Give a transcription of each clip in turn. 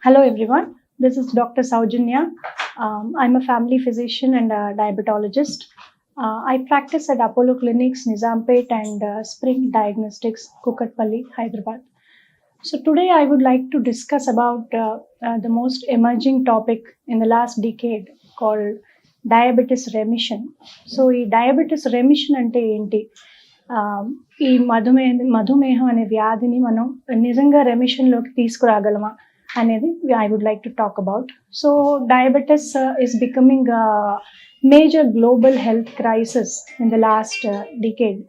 Hello everyone, this is Dr. Saujanya. I'm a family physician and a diabetologist. I practice at Apollo Clinics, Nizampet and Spring Diagnostics, Kukatpalli, Hyderabad. So today I would like to discuss about the most emerging topic in the last decade called diabetes remission. So ఈ diabetes remission అంటే ఏంటి? ఈ మధుమేహం అనే వ్యాధిని మనం నిజంగా రెమిషన్లోకి తీసుకురాగలమా అనేది I would like to talk about. So diabetes is becoming a major global health crisis in the last decade.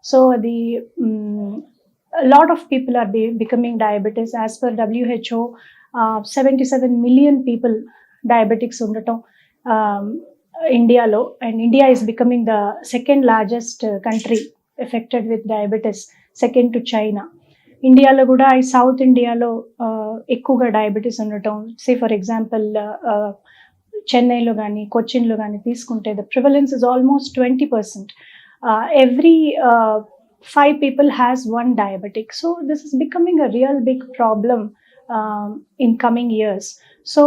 So a lot of people are becoming diabetes. As per WHO, 77 million people diabetics undatam Indialo, and India is becoming the second largest country affected with diabetes, second to China. ఇండియాలో కూడా ఈ south ఇండియాలో ఎక్కువగా diabetes ఉండటం, say for example చెన్నైలో కానీ కొచ్చిన్లో కానీ తీసుకుంటే the prevalence is almost 20%. Every 5 people has one diabetic. So this is becoming a real big problem in coming years. So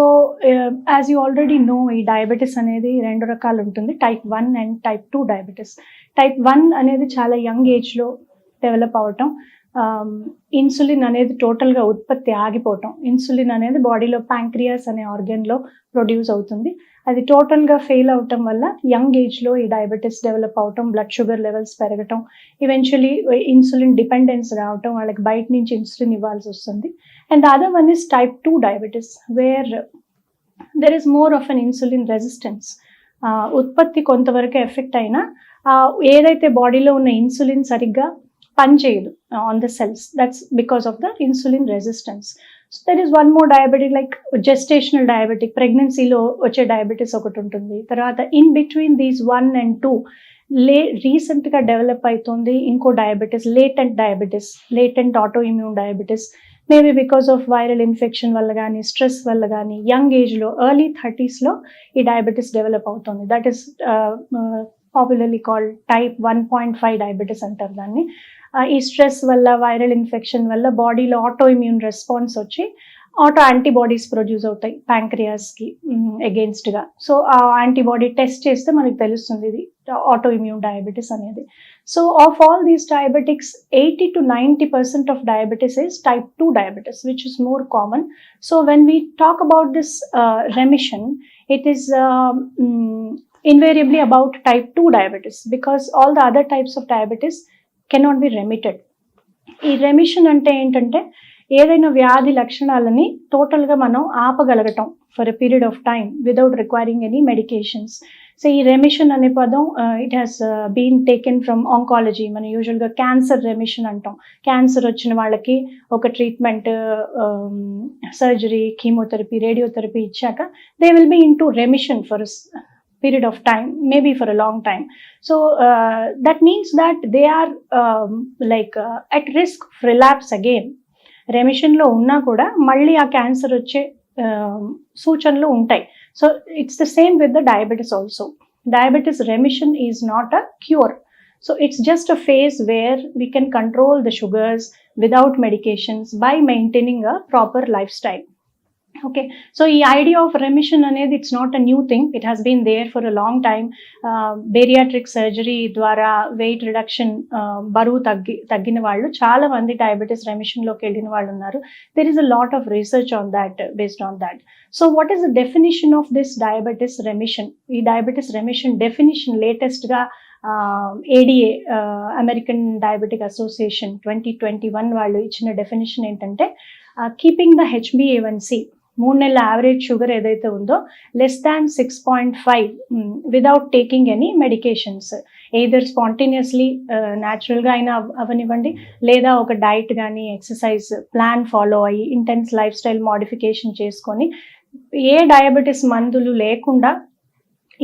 as you already know, ఈ డయాబెటీస్ అనేది 2 రకాలు ఉంటుంది, type 1 and type 2 diabetes. Type 1 అనేది చాలా young ఏజ్లో develop అవటం, insulin అనేది టోటల్గా ఉత్పత్తి ఆగిపోవటం. ఇన్సులిన్ అనేది బాడీలో ప్యాంక్రియాస్ అనే ఆర్గన్లో ప్రొడ్యూస్ అవుతుంది. అది టోటల్గా ఫెయిల్ అవటం వల్ల యంగ్ ఏజ్లో ఈ డయాబెటీస్ డెవలప్ అవటం, బ్లడ్ షుగర్ లెవెల్స్ పెరగటం, ఈవెన్చువలీ ఇన్సులిన్ డిపెండెన్స్ రావటం, వాళ్ళకి బయట నుంచి ఇన్సులిన్ ఇవ్వాల్సి వస్తుంది. And the other one is type 2 diabetes, where there is more of an insulin resistance. ఉత్పత్తి కొంతవరకు ఎఫెక్ట్ అయినా ఏదైతే బాడీలో ఉన్న ఇన్సులిన్ సరిగ్గా పనిచేయదు on the cells. That's because of the insulin resistance. So there is one more diabetic like gestational diabetic, ప్రెగ్నెన్సీలో వచ్చే డయాబెటీస్ ఒకటి ఉంటుంది. తర్వాత ఇన్ బిట్వీన్ దీస్ 1 and 2 రీసెంట్గా డెవలప్ అవుతుంది ఇంకో diabetes, latent auto immune diabetes. Maybe because of viral infection వల్ల కానీ, స్ట్రెస్ వల్ల కానీ, యంగ్ ఏజ్లో ఎర్లీ 30sలో ఈ డయాబెటీస్ డెవలప్ అవుతుంది. That is popularly called type 1.5 diabetes అంటారు దాన్ని. ఈ స్ట్రెస్ వల్ల, వైరల్ ఇన్ఫెక్షన్ వల్ల బాడీలో ఆటో ఇమ్యూన్ రెస్పాన్స్ వచ్చి ఆటో యాంటీబాడీస్ ప్రొడ్యూస్ అవుతాయి ప్యాంక్రియాస్కి అగెయిన్స్ట్గా. సో ఆ యాంటీబాడీ టెస్ట్ చేస్తే మనకు తెలుస్తుంది ఇది ఆటో ఇమ్యూన్ డయాబెటీస్ అనేది. So of all these diabetics 80 to 90% of diabetes is type 2 diabetes, which is more common. So when we talk about this remission, it is invariably about type 2 diabetes, because all the other types of diabetes cannot be remitted. ఈ remission అంటే ఏంటంటే ఏదైనా వ్యాధి లక్షణాలని టోటల్గా మనం ఆపగలగటం for a period of time without requiring any medications. So ఈ రెమిషన్ అనే పదం it has been taken from oncology. మనం యూజువల్గా క్యాన్సర్ రెమిషన్ అంటాం. క్యాన్సర్ వచ్చిన వాళ్ళకి ఒక ట్రీట్మెంట్, సర్జరీ, కీమోథెరపీ, రేడియోథెరపీ ఇచ్చాక they will be into remission for period of time, maybe for a long time. So that means that they are at risk of relapse again. రెమిషన్లో ఉన్నా కూడా మళ్ళీ ఆ cancer వచ్చే సూచనలు ఉంటాయి. So it's the same with the diabetes also. Diabetes remission is not a cure. So it's just a phase where we can control the sugars without medications by maintaining a proper lifestyle. Okay, so the idea of remission అనేది it's not a new thing. It has been there for a long time. Bariatric surgery ద్వారా weight reduction, బరువు తగ్గిన వాళ్ళు చాలా మంది diabetes రెమిషన్లోకి వెళ్ళిన వాళ్ళు ఉన్నారు. There is a lot of research on that, based on that. So what is the definition of this diabetes remission? ఈ డయాబెటీస్ రెమిషన్ డెఫినిషన్ లేటెస్ట్గా ADA, అమెరికన్ డయాబెటిక్ అసోసియేషన్ 2021 వాళ్ళు ఇచ్చిన డెఫినిషన్ ఏంటంటే కీపింగ్ ద HbA1c, 3 నెలల average sugar ఏదైతే ఉందో less than 6.5 without taking any medications, either spontaneously న్యాచురల్గా అయినా అవనివ్వండి, లేదా ఒక డైట్ కానీ ఎక్సర్సైజ్ ప్లాన్ ఫాలో అయ్యి ఇంటెన్స్ లైఫ్ స్టైల్ మోడిఫికేషన్ చేసుకొని ఏ డయాబెటీస్ మందులు లేకుండా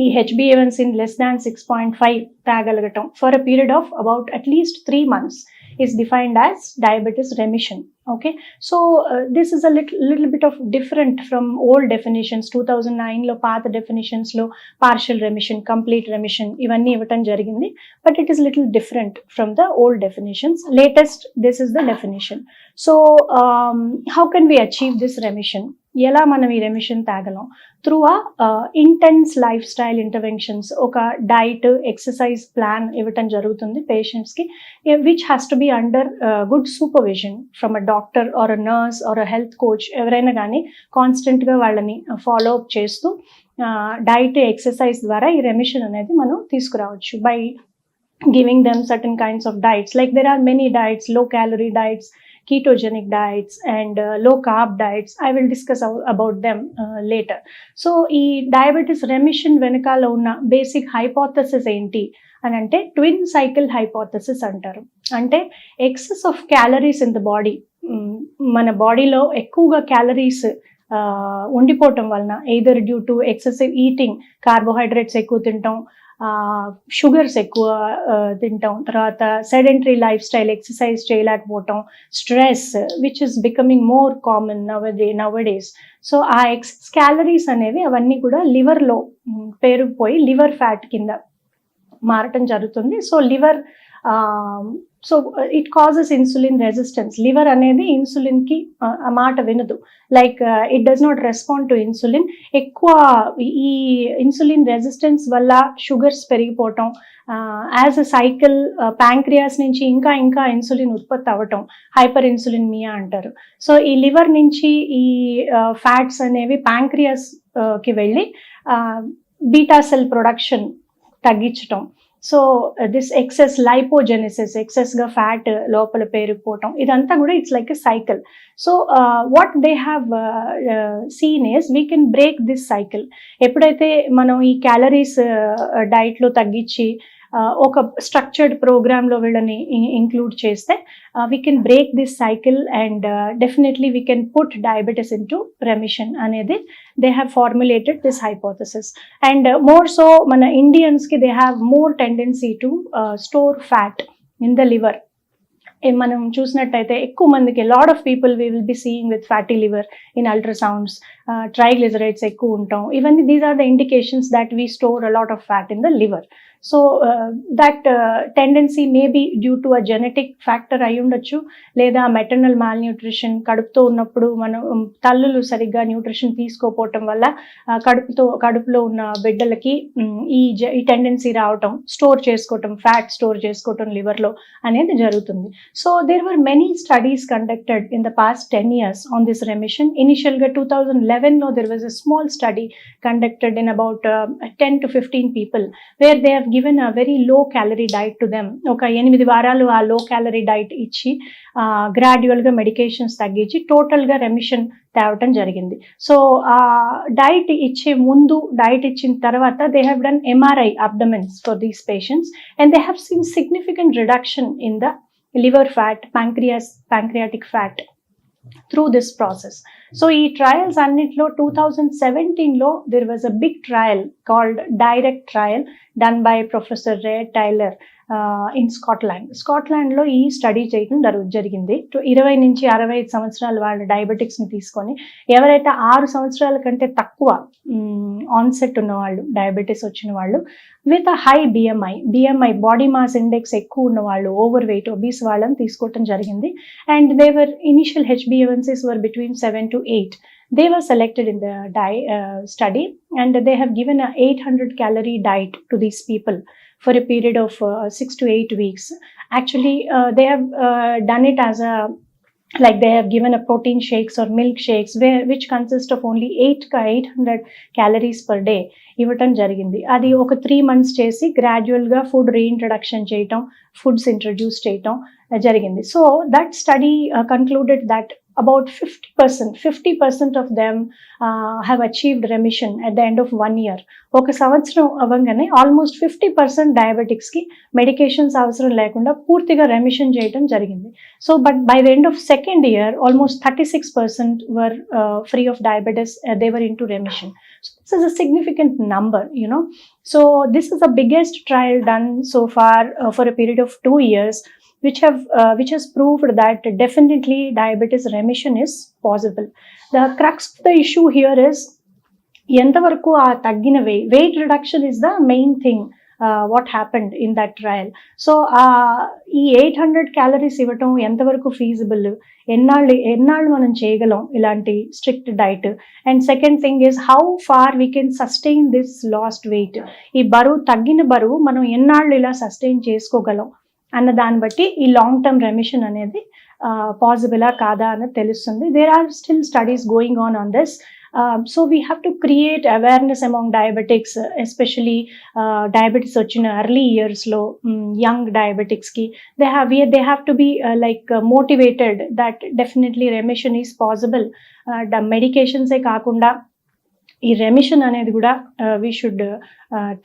ఈ HbA1c లెస్ దాన్ 6.5 తాగలగటం for a period of about at least 3 months is defined as diabetes remission. Okay, so this is a little bit of different from old definitions. 2009 lo path definitions lo partial remission, complete remission ivanni ivatam jarigindi, but it is little different from the old definitions. Latest, this is the definition. So how can we achieve this remission? ఎలా మనం ఈ remission తేగలం through intense lifestyle interventions. ఒక diet exercise plan ఇవ్వటం జరుగుతుంది పేషెంట్స్కి, which has to be under good supervision from a doctor or a nurse or a health coach. ఎవరైనా కానీ కాన్స్టెంట్గా వాళ్ళని ఫాలో అప్ చేస్తూ డైట్ ఎక్సర్సైజ్ ద్వారా ఈ రెమిషన్ అనేది మనం తీసుకురావచ్చు by giving them certain kinds of diets. Like there are many diets, low calorie diets, ketogenic diets, and low carb diets. I will discuss about them later. So ee diabetes remission venakala unna basic hypothesis enti anante twin cycle hypothesis antaru. Ante excess of calories in the body, mana body lo ekkuva calories ఉండిపోవటం వలన, either due to excessive eating, carbohydrates ఎక్కువ తింటాం, sugars ఎక్కువ తింటాం, తర్వాత sedentary lifestyle, exercise చేయలేకపోవటం, stress which is becoming more common nowadays. So ఆ excess calories అనేవి అవన్నీ కూడా లివర్లో పేరుకుపోయి లివర్ ఫ్యాట్ కింద మారటం జరుగుతుంది. So liver so it causes insulin resistance. Liver అనేది ఇన్సులిన్కి ఆ మాట వినదు, like it does not respond to insulin. ఎక్కువ ఈ ఇన్సులిన్ రెసిస్టెన్స్ వల్ల షుగర్స్ పెరిగిపోవటం, యాజ్ అ సైకిల్ ప్యాంక్రియాస్ నుంచి ఇంకా ఇంకా ఇన్సులిన్ ఉత్పత్తి అవ్వటం, హైపర్ ఇన్సులిన్మియా అంటారు. సో ఈ లివర్ నుంచి ఈ ఫ్యాట్స్ అనేవి ప్యాంక్రియాస్కి వెళ్ళి బీటా సెల్ ప్రొడక్షన్ తగ్గించటం. సో దిస్ ఎక్సెస్ లైపోజెనిసిస్, ఎక్సెస్గా ఫ్యాట్ లోపల పేరుకుపోవటం, ఇదంతా కూడా it's like a cycle. So what they have scene is we can break this cycle. ఎప్పుడైతే మనం ఈ క్యాలరీస్ డైట్లో తగ్గించి ఒక స్ట్రక్చర్డ్ ప్రోగ్రామ్లో వీళ్ళని ఇంక్లూడ్ చేస్తే we can break this cycle and definitely we can put diabetes into remission అనేది they have formulated this hypothesis. And more so మన ఇండియన్స్కి they have more tendency to store fat in the liver. మనం చూసినట్టయితే ఎక్కువ మందికి lot of people we will be seeing with fatty liver in ultrasounds, triglycerides ఎక్కువ ఉంటాం. ఇవన్నీ these are the indications that we store a lot of fat in the liver. So that tendency may be due to a genetic factor అయి ఉండొచ్చు, లేదా maternal mall nutrition, కడుపుతో ఉన్నప్పుడు మనం తల్లులు సరిగ్గా న్యూట్రిషన్ తీసుకోపోవటం వల్ల కడుపులో ఉన్న బిడ్డలకి ఈ టెండెన్సీ రావటం, స్టోర్ చేసుకోవటం, ఫ్యాట్ స్టోర్ చేసుకోవటం లివర్లో అనేది జరుగుతుంది. So there were many studies conducted in the past 10 years on this remission. ఇనిషియల్గా 2011లో there was a small study conducted in about 10 to 15 people where they have given a very low calorie diet to them. ఒక 8 వారాలు ఆ low calorie diet ఇచ్చి గ్రాడ్యువల్గా medications తగ్గించి టోటల్గా remission తేవటం జరిగింది. So ఆ డైట్ ఇచ్చే ముందు, డైట్ ఇచ్చిన తర్వాత they have done MRI abdomens for these patients and they have seen significant reduction in the liver fat, pancreatic fat through this process. So ee trials annitlo 2017lo there was a big trial called direct trial done by Professor Ray Taylor in Scotland లో ఈ study చేయడం జరిగింది. 20 నుంచి 65 సంవత్సరాల వాళ్ళ డయాబెటిక్స్ని తీసుకొని ఎవరైతే 6 సంవత్సరాల కంటే తక్కువ ఆన్సెట్ ఉన్నవాళ్ళు, డయాబెటీస్ వచ్చిన వాళ్ళు with high BMI body mass index ఎక్కువ ఉన్న వాళ్ళు, ఓవర్ వెయిట్ ఒబీస్ వాళ్ళని తీసుకోవటం జరిగింది. And they were initial HbA1cs were between 7 to 8. They were selected in the study and they have given a 800 calorie diet to these people for a period of 6 to 8 weeks. Actually, they have done it as a, like they have given a protein shakes or milk shakes which consist of only 800 calories per day ఇవ్వటం జరిగింది. అది ఒక 3 months చేసి గ్రాడ్యువల్గా food reintroduction చేయటం, foods introduce చేయటం జరిగింది. So that study concluded that about 50% of them have achieved remission at the end of 1 year. ఒక సంవత్సరం అవ్వగానే ఆల్మోస్ట్ 50% డయాబెటిక్స్కి మెడికేషన్స్ అవసరం లేకుండా పూర్తిగా రెమిషన్ చేయడం జరిగింది. So but by the end of second year almost 36% were free of diabetes. They were into remission. So this is a significant number, you know. So this is the biggest trial done so far for a period of 2 years. Which has proved that definitely diabetes remission is possible. The crux of the issue here is ఎంతవరకు ఆ తగ్గిన weight reduction is the main thing what happened in that trial. So ఈ 800 calories ఇవ్వటం ఎంతవరకు feasible, ఎన్నాళ్ళు మనం చేయగలం ఇలాంటి strict diet. And second thing is how far we can sustain this lost weight. ఈ తగ్గిన బరువు మనం ఎన్నాళ్ళు ఇలా సస్టైన్ చేసుకోగలం అన్న దాన్ని బట్టి ఈ లాంగ్ టర్మ్ రెమిషన్ అనేది పాసిబులా కాదా అన్నది తెలుస్తుంది. There are still studies going on this. So we have to create awareness among diabetics, especially diabetes వచ్చిన early years లో young diabetics కి they have to be motivated that definitely remission is possible. Medications ఏ కాకుండా ఈ remission అనేది కూడా we should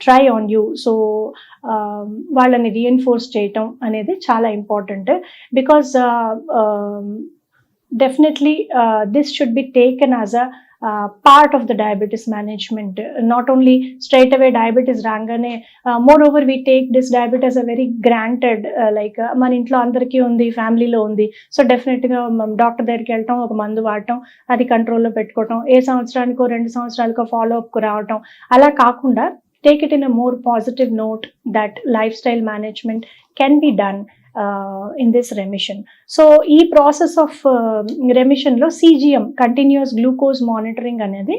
try on you. So వాళ్ళని reinforce చేయటం అనేది చాలా important. Because definitely this should be taken as a part of the diabetes management. Not only straight away diabetes rangane, moreover we take this diabetes as a very granted, మన ఇంట్లో అందరికీ ఉంది, ఫ్యామిలీలో ఉంది, సో డెఫినెట్గా డాక్టర్ దగ్గరికి వెళ్ళటం, ఒక మందు వాడటం, అది కంట్రోల్లో పెట్టుకోవటం, ఏ సంవత్సరానికో 2 సంవత్సరాలకో ఫాలోఅప్కు రావటం, అలా కాకుండా take it in a more positive note that lifestyle management can be done in this remission. So ఈ ప్రాసెస్ ఆఫ్ రెమిషన్ లో CGM, కంటిన్యూస్ గ్లూకోజ్ మానిటరింగ్ అనేది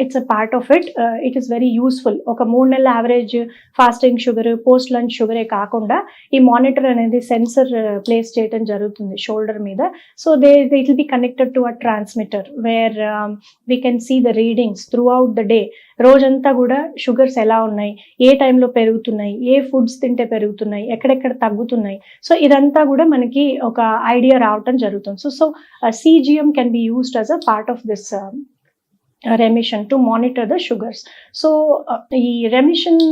it's a part of it. It is very useful. ఒక 3 నెలల average fasting sugar, post lunch షుగరే కాకుండా ఈ monitor అనేది sensor place చేయడం జరుగుతుంది షోల్డర్ మీద. So it will be connected to a transmitter where we can see the readings throughout the day. రోజంతా కూడా షుగర్స్ ఎలా ఉన్నాయి, ఏ టైంలో పెరుగుతున్నాయి, ఏ ఫుడ్స్ తింటే పెరుగుతున్నాయి, ఎక్కడెక్కడ తగ్గుతున్నాయి, సో ఇదంతా కూడా మనకి ఒక ఐడియా రావటం జరుగుతుంది. So CGM can be used as a part of this remission to monitor the sugars. So ఈ రెమిషన్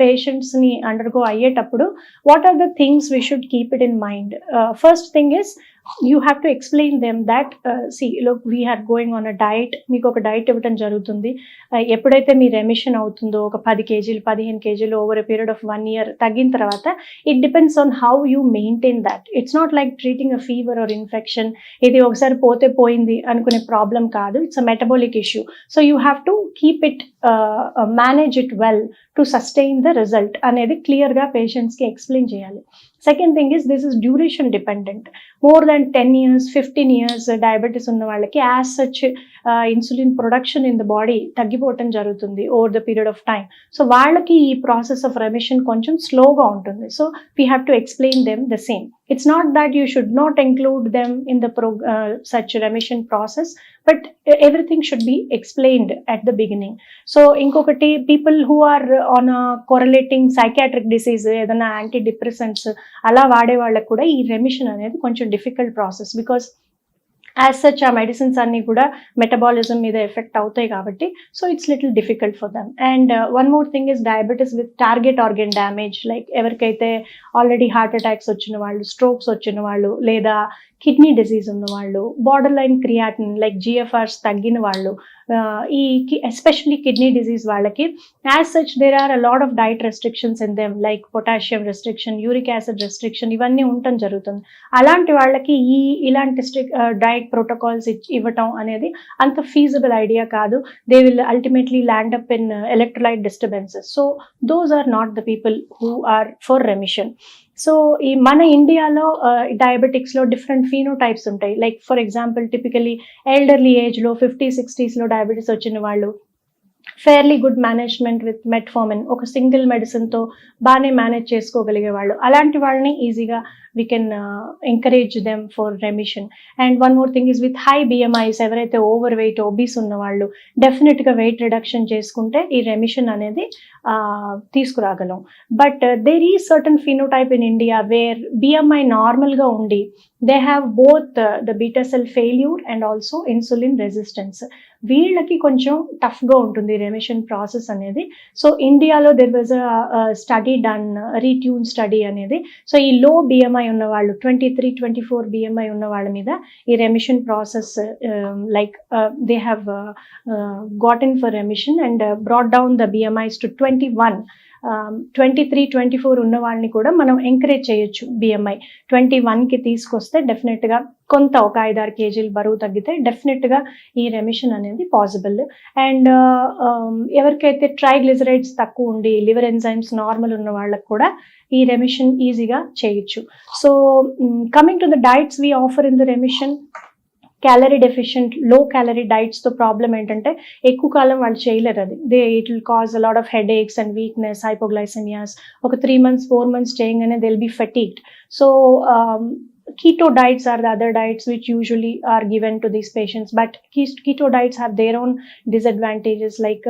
పేషెంట్స్ ని అండర్గో అయ్యేటప్పుడు what are the things we should keep it in mind? First thing is you have to explain them that see look, we are going on a diet. మీకు ఒక diet ఇవ్వడం జరుగుతుంది. ఎప్పుడైతే మీ remission అవుతుందో ఒక 10 kgs 15 kgs over a period of 1 year తగ్గిన తర్వాత it depends on how you maintain that. It's not like treating a fever are infection. ఇది ఒకసారి పోతే పోయింది అనుకునే ప్రాబ్లం కాదు. It's a metabolic issue. So you have to keep it, manage it well to sustain the result అనేది క్లియర్గా పేషెంట్స్కి explain చేయాలి. Second thing is this is duration dependent. More than 10 years 15 years diabetes ఉన్న వాళ్ళకి as such insulin production in the body తగ్గిపోవటం జరుగుతుంది over the period of time. So వాళ్ళకి ఈ ప్రాసెస్ ఆఫ్ రెమిషన్ కొంచెం స్లోగా ఉంటుంది. So we have to explain them the same. It's not that you should not include them in the such remission process, but everything should be explained at the beginning. So inkokati, people who are on a correlating psychiatric disease, edana antidepressants ala vaade vallaku kuda ee remission anedi koncham difficult process, because as such ఆ medicines అన్నీ కూడా metabolism మీద effect అవుతాయి కాబట్టి so it's little difficult for them. And one more thing is diabetes with target organ damage. Like ఎవరికైతే already heart attacks వచ్చిన వాళ్ళు, strokes వచ్చిన వాళ్ళు, లేదా కిడ్నీ డిసీజ్ ఉన్న వాళ్ళు, borderline creatinine like GFRs తగ్గిన వాళ్ళు, ఈ ఎస్పెషలీ కిడ్నీ డిసీజ్ వాళ్ళకి as such there are a lot of diet restrictions in them, like potassium restriction, uric acid restriction, ఇవన్నీ ఉండటం జరుగుతుంది. అలాంటి వాళ్ళకి ఇలాంటి డైట్ ప్రోటోకాల్స్ ఇవ్వటం అనేది అంత ఫీజిబుల్ ఐడియా కాదు. They will ultimately land up in electrolyte disturbances. So those are not the people who are for remission. So ఈ మన ఇండియాలో డయాబెటిక్స్లో డిఫరెంట్ ఫీనోటైప్స్ ఉంటాయి. Like for example typically elderly ఏజ్లో 50-60s డయాబెటీస్ వచ్చిన వాళ్ళు fairly good management with metformin, ఒక single మెడిసిన్తో బాగానే మేనేజ్ చేసుకోగలిగే వాళ్ళు, అలాంటి వాళ్ళని ఈజీగా we can encourage them for remission. And one more thing is with high BMIs, ఎవరైతే ఓవర్ వెయిట్ ఒబీస్ ఉన్న వాళ్ళు డెఫినెట్గా వెయిట్ రిడక్షన్ చేసుకుంటే ఈ రెమిషన్ అనేది తీసుకురాగలం. బట్ దేర్ ఈ certain phenotype in India where BMI నార్మల్గా ఉండి they have both the beta cell failure and also insulin resistance. వీళ్ళకి కొంచెం టఫ్గా ఉంటుంది రెమిషన్ ప్రాసెస్ అనేది. సో ఇండియాలో there was a study done, ReTUNE study అనేది. సో ఈ లో BMI ఉన్న వాళ్ళు 23-24 BMI ఉన్న వాళ్ళ మీద ఈ remission process like they have gotten for remission and brought down the BMIs to 21 23-24 ఉన్న వాళ్ళని కూడా మనం ఎంకరేజ్ చేయొచ్చు. BMI 21కి తీసుకొస్తే డెఫినెట్గా కొంత ఒక 5-6 కేజీలు బరువు తగ్గితే డెఫినెట్గా ఈ రెమిషన్ అనేది పాసిబుల్. అండ్ ఎవరికైతే ట్రైగ్లిజరైడ్స్ తక్కువ ఉండి లివర్ ఎంజైమ్స్ నార్మల్ ఉన్న వాళ్ళకి కూడా ఈ రెమిషన్ ఈజీగా చేయొచ్చు. So coming to the diets we offer in the remission, calorie deficient low calorie డైట్స్తో ప్రాబ్లం ఏంటంటే ఎక్కువ కాలం వాళ్ళు చేయలేరు. అది it will cause a lot of headaches and weakness, hypoglycemias. ఒక 3 months 4 months చేయగానే they will be fatigued. So keto diets are the other diets which usually are given to these patients, but keto diets have their own disadvantages like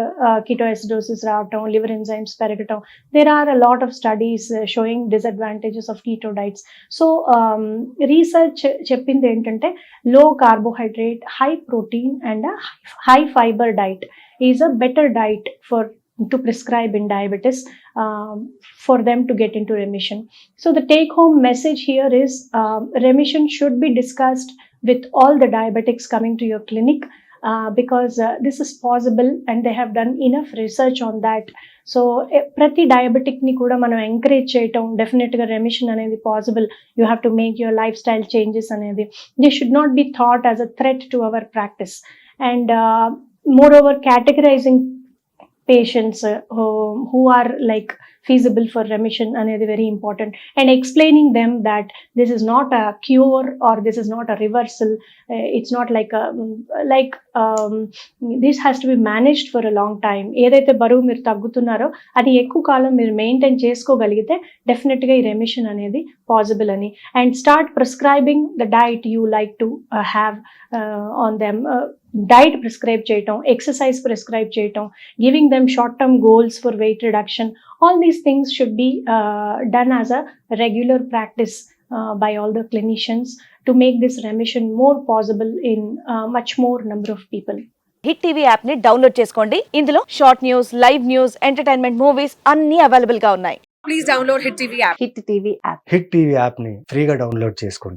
ketoacidosis raavatam, liver enzymes peragatam. There are a lot of studies showing disadvantages of keto diets. So research cheppindi entante low carbohydrate, high protein and a high fiber diet is a better diet to prescribe in diabetes for them to get into remission. So the take home message here is remission should be discussed with all the diabetics coming to your clinic because this is possible and they have done enough research on that. So ప్రతి డయాబెటిక్ని కూడా మనం encourage చేయటం, డెఫినెట్గా remission అనేది possible. You have to make your lifestyle changes అనేది. This should not be thought as a threat to our practice. And moreover categorizing patients who are like feasible for remission అనేది very important, and explaining them that this is not a cure or this is not a reversal. It's not like this has to be managed for a long time. ఏదైతే బరువు మీరు తగ్గుతున్నారో అది ఎక్కువ కాలం మీరు maintain చేసుకోగలిగితే డెఫినెట్గా ఈ రెమిషన్ అనేది పాసిబుల్ అని. And start prescribing the diet you like to have on them. Diet prescribe చేయటం, ఎక్సర్సైజ్ ప్రిస్క్రైబ్ చేయటం, giving them short term goals for weight reduction. All these things should be done as a regular practice by all the clinicians to make this remission more possible in much more number of people. Hit TV app ని download చేసుకోండి. ఇందులో short news, live news, entertainment movies అన్ని available గా ఉన్నాయి. Please download Hit TV app. Hit TV app. Hit TV యాప్ని ఫ్రీగా download చేసుకోండి.